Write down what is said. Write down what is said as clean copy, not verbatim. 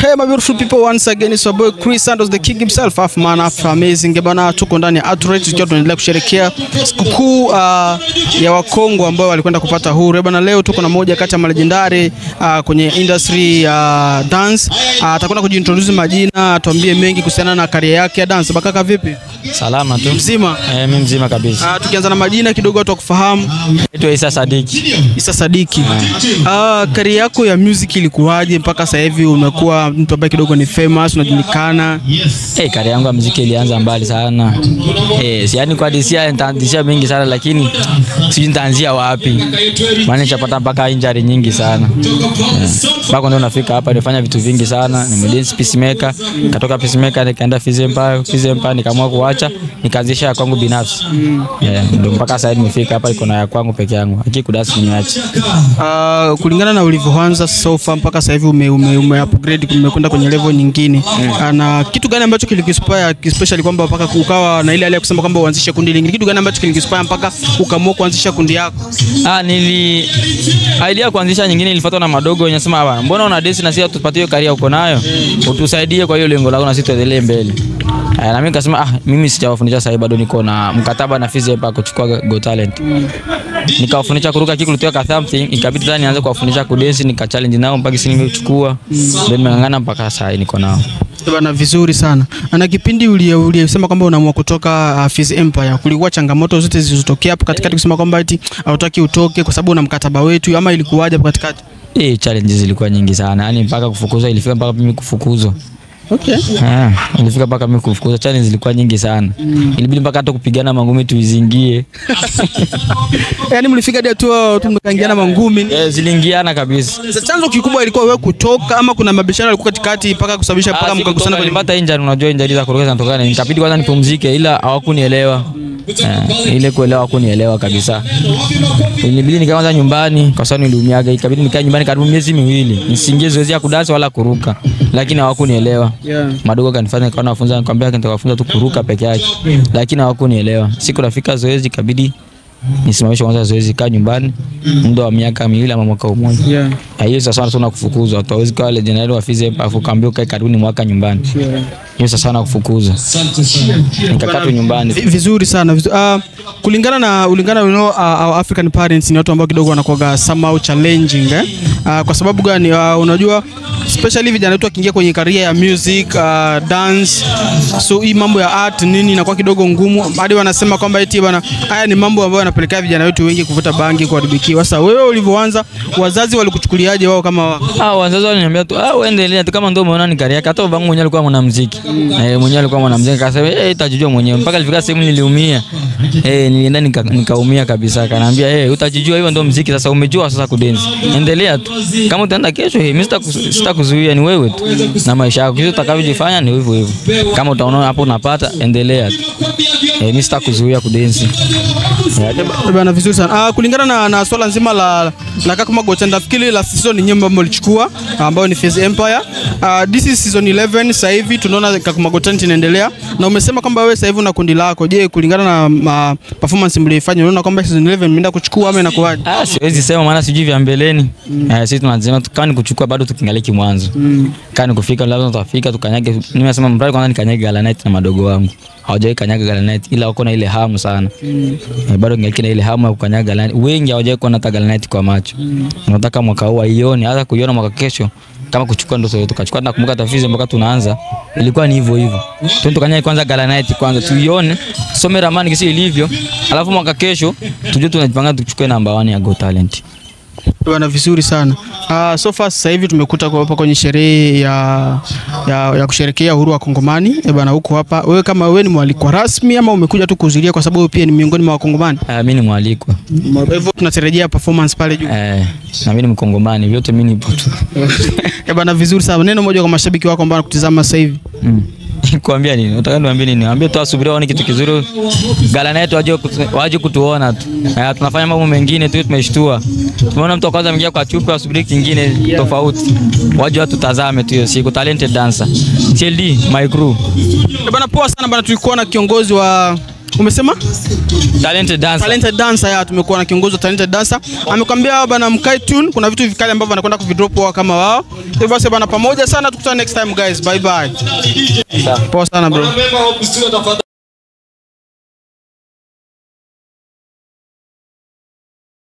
Hey my beautiful people, once again it's your boy Chris Santos, the king himself, half man, half amazing. Bana, tuko ndani ya Outrage tukiwa tunaendelea kusherehekea sikukuu ya Wakongo ambao walikwenda kupata huru. Bana, leo tuko na moja kati ya legendary kwenye industry ya dance. Atakwenda kujiintroduce majina, atuambie mengi kuhusiana na career yake ya dance. Bakaka vipi? Salama tu. Mzima? Mimi mzima kabisa. Tukianza na majina kidogo watu wakufahamu. Naitwa Isa Sadiki. Isa Sadiki. Career yako ya music ilikuwaje mpaka sasa hivi umekuwa mtu ambaye kidogo ni famous, unajulikana? Career yangu ya muziki ilianza mbali sana. Yaani kwa disia mingi sana, lakini sijui nitaanzia wapi. Maana nishapata mpaka injury nyingi sana. Mpaka ndio nafika hapa, nilifanya vitu vingi sana. Nimedance peacemaker, katoka peacemaker nikaenda Fizi Empire nikaamua kuacha, nikaanzisha kwangu binafsi. Ndio mpaka sasa nimefika hapa, iko na ya kwangu peke yangu. Hakikudasi niache. Kulingana na ulivyoanza so far mpaka sasa hivi ume upgrade, umekwenda kwenye level nyingine. Na kitu gani ambacho kilikuinspire especially kwamba mpaka ukawa na ile hali ya kusema kwamba uanzishe kundi lingine? Kitu gani ambacho kilikuinspire mpaka ukaamua kuanzisha kundi yako? Idea kuanzisha nyingine ilifuatwa na madogo wenye sema bwana, mbona una dance na sisi tupatie hiyo career uko nayo, utusaidie kwa hiyo lengo lako na sisi tuendelee mbele. Na mimi nikasema mimi sijawafundisha sasa, bado niko na mkataba na Fizi hapa kuchukua Go Talent. Nikawafundisha kuruka kiku kutoka something, ikabidi tena nianze kuwafundisha kudance, nika challenge nao mpaka sisi nimechukua, ndio nimengangana mpaka sasa niko nao. Bana, vizuri sana. Ana kipindi uliyesema kwamba unaamua kutoka Fizi Empire, kulikuwa changamoto zote zilizotokea hapo katikati kusema kwamba eti hautaki utoke kwa sababu una mkataba wetu, ama ilikuwaje hapo katikati? Challenges zilikuwa nyingi sana. Yaani mpaka kufukuzwa, ilifika mpaka mimi kufukuzwa. Okay. Ilifika mpaka mimi kufukuzwa. Challenge zilikuwa nyingi sana. Ilibidi mpaka hata kupigana mangumi tuizingie. Yaani mlifika hadi tu tumekaingiana mangumi? Ziliingiana kabisa. Sasa chanzo kikubwa ilikuwa wewe kutoka ama kuna mabishano yalikuwa katikati mpaka kusababisha mpaka mkagusana kwenye nilipata injury? Unajua injury za kuruka zinatokana. Nikabidi kwanza nipumzike, ila hawakunielewa. Ile kuelewa hawakunielewa kabisa. Ilibidi nikaanza nyumbani kwa sababu niliumiaga, ikabidi nikae nyumbani karibu miezi miwili. Nisingie zoezi ya kudansa wala kuruka. Lakini hawakunielewa. Madogo kanifanya kwa nafunza, nikamwambia nitawafunza tu kuruka peke yake. Lakini hawakunielewa. Siku nafika zoezi ikabidi nisimamishe kwanza zoezi, kaa nyumbani muda wa miaka miwili ama mwaka mmoja. Hiyo sasa sana kufukuzwa. Watu hawezi kwa legendary wa Fizi hapa afukaambia ukae karibuni mwaka nyumbani. Hiyo sasa sana kufukuzwa. Nikakata nyumbani. Vizuri sana. Kulingana na our African parents ni watu ambao kidogo wanakuwa somehow challenging kwa sababu gani? Unajua especially vijana wetu wakiingia kwenye career ya music, dance, so hii mambo ya art nini inakuwa kidogo ngumu. Hadi wanasema kwamba eti bana, haya ni mambo ambayo yanapelekea vijana wetu wengi kuvuta bangi, kuharibikiwa. Sasa wewe ulivyoanza, wazazi walikuchukuliaje wao kama wazazi waliniambia tu uendelee tu, kama ndio umeona ni career yako. Hata babangu mwenyewe alikuwa mwanamuziki. Mwenyewe alikuwa mwanamuziki, akasema utajijua mwenyewe. Mpaka alifika sehemu niliumia. Nilienda nikaumia kabisa. Akaniambia utajijua, hiyo ndio muziki sasa, umejua sasa kudance. Endelea tu. Kama utaenda kesho, mimi sitakuzuia, ni wewe tu na maisha yako. Kitu utakavyojifanya ni hivyo hivyo. Kama utaona hapo unapata, endelea tu. Mimi sitakuzuia kudance. Bana, vizuri sana. Kulingana na swala nzima la kama Go Talent, nafikiri la season nyingine ambayo mlichukua ambayo ni Fizi Empire, this is season 11 sasa hivi tunaona kama Go Talent inaendelea, na umesema kwamba wewe sasa hivi una kundi lako. Je, kulingana na performance mlifanya unaona kwamba season 11 mmeenda kuchukua ama inakuwaje? Siwezi sema, maana sijui vya mbeleni. Sisi tunasema tukani kuchukua bado tukingaliki mwanzo. Kani kufika lazima tutafika tukanyage. Nimesema mradi kwanza nikanyage Galanite na madogo wangu. Hawajai kanyaga Galanite, ila wako na ile hamu sana. Bado ngaliki na ile hamu ya kukanyaga Galanite. Wengi hawajai kuona hata Galanite kwa macho. Nataka mwaka huu aione, hata kuiona mwaka kesho. Kama kuchukua ndio sote tukachukua. Na kumbuka tafizi mpaka tunaanza ilikuwa ni hivyo hivyo. Tukanyage kwanza Galanite kwanza tuione, some ramani kisi ilivyo. Alafu mwaka kesho tujue tunajipanga tuchukue namba 1 ya Go Talent. Bwana, vizuri sana. So far sasa hivi tumekuta kwa hapa kwenye sherehe ya kusherehekea uhuru wa Kongomani. Bwana, huko hapa wewe kama wewe ni mwalikwa rasmi ama umekuja tu kuhudhuria kwa sababu pia ni miongoni mwa Wakongomani? Mimi ni mwalikwa. Hivyo tunatarajia performance pale juu. Na mimi ni Mkongomani, vyote mimi nipo tu. Bwana, vizuri sana. Neno moja kwa mashabiki wako ambao wanakutazama sasa hivi. Kuambia nini? Unataka niambie nini? Niambie tu asubiri waone kitu kizuri. Galanite waje kutuona tu. Tunafanya mambo mengine tu, tumeshtua. Tumeona mtu kwanza ameingia kwa chupa, asubiri kingine tofauti. Waje watu tazame tu hiyo siku, talented dancer. TLD my crew. Bwana, poa sana bwana, tulikuwa na kiongozi wa Umesema? Talented dancer. Talented dancer ya tumekuwa na kiongozi wa talented dancer. Amekwambia bana mkae tune, kuna vitu vikali ambavyo anakwenda kuvidrop wao kama wao. Hivyo basi bana pamoja sana, tukutane next time guys. Bye bye. Poa sana bro.